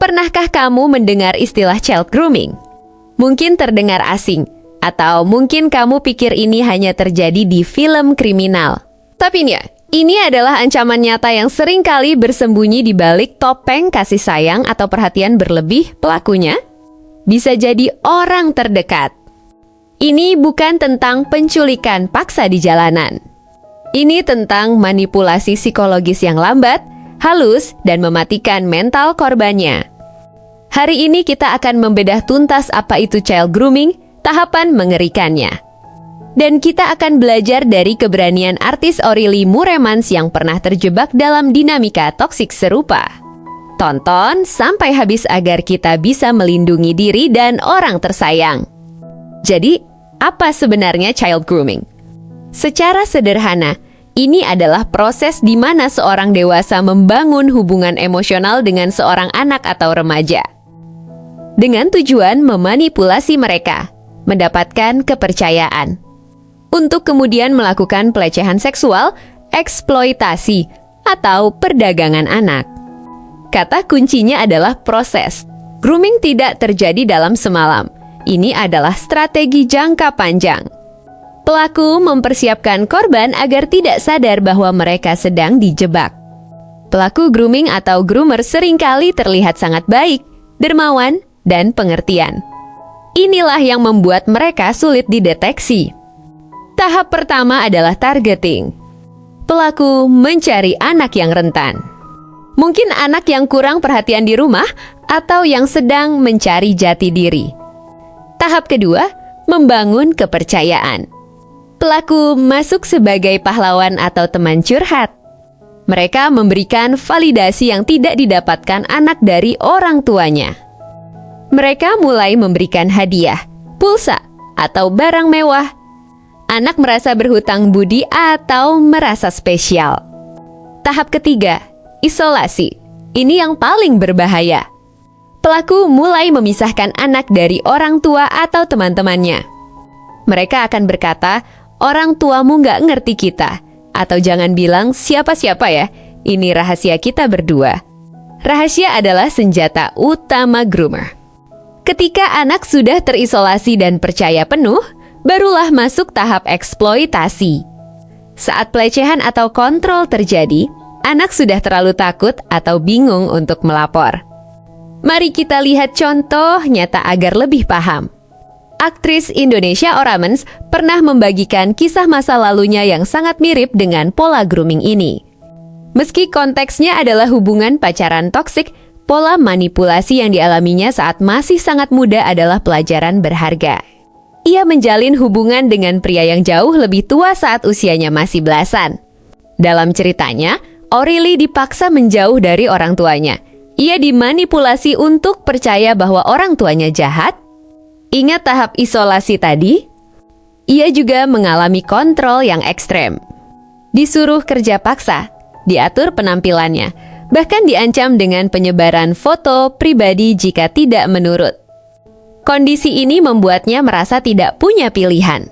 Pernahkah kamu mendengar istilah child grooming? Mungkin terdengar asing, atau mungkin kamu pikir ini hanya terjadi di film kriminal. Tapi ini adalah ancaman nyata yang sering kali bersembunyi di balik topeng kasih sayang atau perhatian berlebih pelakunya. Bisa jadi orang terdekat. Ini bukan tentang penculikan paksa di jalanan. Ini tentang manipulasi psikologis yang lambat, halus, dan mematikan mental korbannya. Hari ini kita akan membedah tuntas apa itu child grooming, tahapan mengerikannya. Dan kita akan belajar dari keberanian artis Aurelie Moeremans yang pernah terjebak dalam dinamika toksik serupa. Tonton sampai habis agar kita bisa melindungi diri dan orang tersayang. Jadi, apa sebenarnya child grooming? Secara sederhana, ini adalah proses di mana seorang dewasa membangun hubungan emosional dengan seorang anak atau remaja. Dengan tujuan memanipulasi mereka, mendapatkan kepercayaan, untuk kemudian melakukan pelecehan seksual, eksploitasi, atau perdagangan anak. Kata kuncinya adalah proses. Grooming tidak terjadi dalam semalam. Ini adalah strategi jangka panjang. Pelaku mempersiapkan korban agar tidak sadar bahwa mereka sedang dijebak. Pelaku grooming atau groomer seringkali terlihat sangat baik, dermawan, dan pengertian. Inilah yang membuat mereka sulit dideteksi. Tahap pertama adalah targeting. Pelaku mencari anak yang rentan. Mungkin anak yang kurang perhatian di rumah atau yang sedang mencari jati diri. Tahap kedua, membangun kepercayaan. Pelaku masuk sebagai pahlawan atau teman curhat. Mereka memberikan validasi yang tidak didapatkan anak dari orang tuanya. Mereka mulai memberikan hadiah, pulsa, atau barang mewah. Anak merasa berhutang budi atau merasa spesial. Tahap ketiga, isolasi. Ini yang paling berbahaya. Pelaku mulai memisahkan anak dari orang tua atau teman-temannya. Mereka akan berkata, orang tuamu nggak ngerti kita. Atau jangan bilang siapa-siapa ya, ini rahasia kita berdua. Rahasia adalah senjata utama groomer. Ketika anak sudah terisolasi dan percaya penuh, barulah masuk tahap eksploitasi. Saat pelecehan atau kontrol terjadi, anak sudah terlalu takut atau bingung untuk melapor. Mari kita lihat contoh nyata agar lebih paham. Aktris Indonesia Oramens pernah membagikan kisah masa lalunya yang sangat mirip dengan pola grooming ini. Meski konteksnya adalah hubungan pacaran toksik, pola manipulasi yang dialaminya saat masih sangat muda adalah pelajaran berharga. Ia menjalin hubungan dengan pria yang jauh lebih tua saat usianya masih belasan. Dalam ceritanya, Aurelie dipaksa menjauh dari orang tuanya. Ia dimanipulasi untuk percaya bahwa orang tuanya jahat. Ingat tahap isolasi tadi? Ia juga mengalami kontrol yang ekstrem. Disuruh kerja paksa, diatur penampilannya, bahkan diancam dengan penyebaran foto pribadi jika tidak menurut. Kondisi ini membuatnya merasa tidak punya pilihan.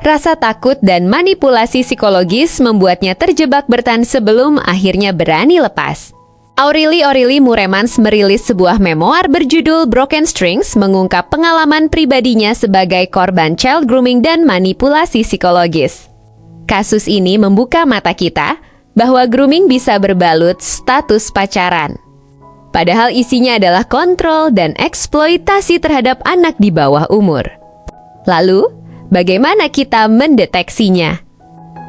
Rasa takut dan manipulasi psikologis membuatnya terjebak bertahan sebelum akhirnya berani lepas. Aurelie Moeremans merilis sebuah memoir berjudul Broken Strings mengungkap pengalaman pribadinya sebagai korban child grooming dan manipulasi psikologis. Kasus ini membuka mata kita bahwa grooming bisa berbalut status pacaran. Padahal isinya adalah kontrol dan eksploitasi terhadap anak di bawah umur. Lalu, bagaimana kita mendeteksinya?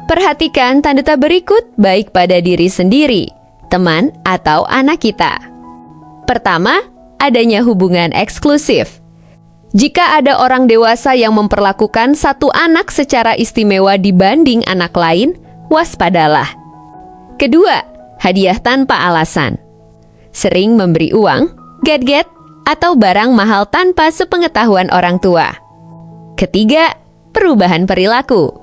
Perhatikan tanda berikut baik pada diri sendiri, teman, atau anak kita. Pertama, adanya hubungan eksklusif. Jika ada orang dewasa yang memperlakukan satu anak secara istimewa dibanding anak lain, waspadalah. Kedua, hadiah tanpa alasan. Sering memberi uang, gadget, atau barang mahal tanpa sepengetahuan orang tua. Ketiga, perubahan perilaku.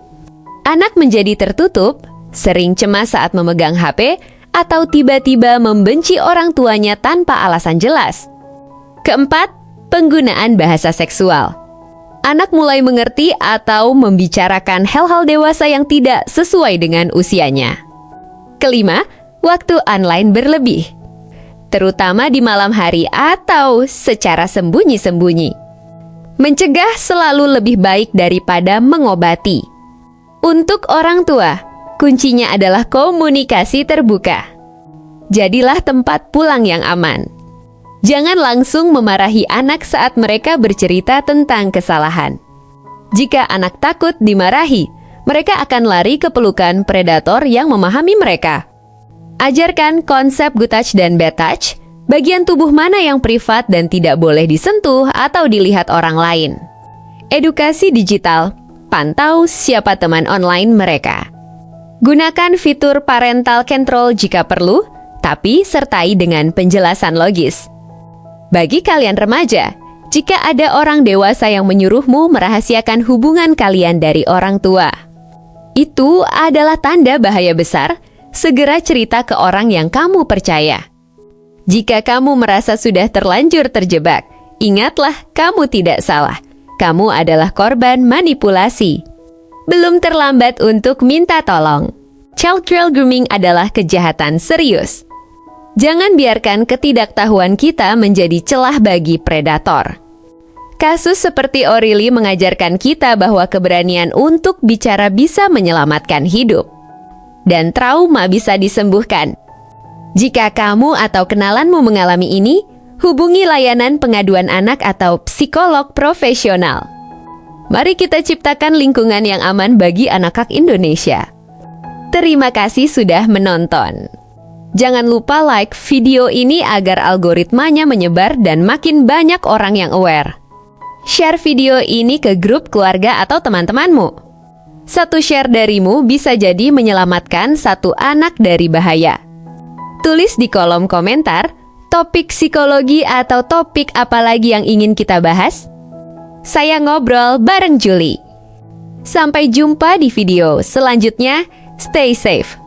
Anak menjadi tertutup, sering cemas saat memegang HP, atau tiba-tiba membenci orang tuanya tanpa alasan jelas. Keempat, penggunaan bahasa seksual. Anak mulai mengerti atau membicarakan hal-hal dewasa yang tidak sesuai dengan usianya. Kelima, waktu online berlebih. terutama di malam hari atau secara sembunyi-sembunyi. Mencegah selalu lebih baik daripada mengobati. Untuk orang tua, kuncinya adalah komunikasi terbuka. Jadilah tempat pulang yang aman. Jangan langsung memarahi anak saat mereka bercerita tentang kesalahan. Jika anak takut dimarahi, mereka akan lari ke pelukan predator yang memahami mereka. Ajarkan konsep good touch dan bad touch, bagian tubuh mana yang privat dan tidak boleh disentuh atau dilihat orang lain. Edukasi digital, pantau siapa teman online mereka. Gunakan fitur parental control jika perlu, tapi sertai dengan penjelasan logis. Bagi kalian remaja, jika ada orang dewasa yang menyuruhmu merahasiakan hubungan kalian dari orang tua, itu adalah tanda bahaya besar. Segera cerita ke orang yang kamu percaya. Jika kamu merasa sudah terlanjur terjebak, ingatlah kamu tidak salah. Kamu adalah korban manipulasi. Belum terlambat untuk minta tolong. Child grooming adalah kejahatan serius. Jangan biarkan ketidaktahuan kita menjadi celah bagi predator. Kasus seperti O'Reilly mengajarkan kita bahwa keberanian untuk bicara bisa menyelamatkan hidup. Dan trauma bisa disembuhkan. Jika kamu atau kenalanmu mengalami ini, hubungi layanan pengaduan anak atau psikolog profesional. Mari kita ciptakan lingkungan yang aman bagi anak-anak Indonesia. Terima kasih sudah menonton. Jangan lupa like video ini agar algoritmanya menyebar dan makin banyak orang yang aware. Share video ini ke grup keluarga atau teman-temanmu. Satu share darimu bisa jadi menyelamatkan satu anak dari bahaya. Tulis di kolom komentar topik psikologi atau topik apa lagi yang ingin kita bahas. Saya ngobrol bareng Julie. Sampai jumpa di video selanjutnya. Stay safe.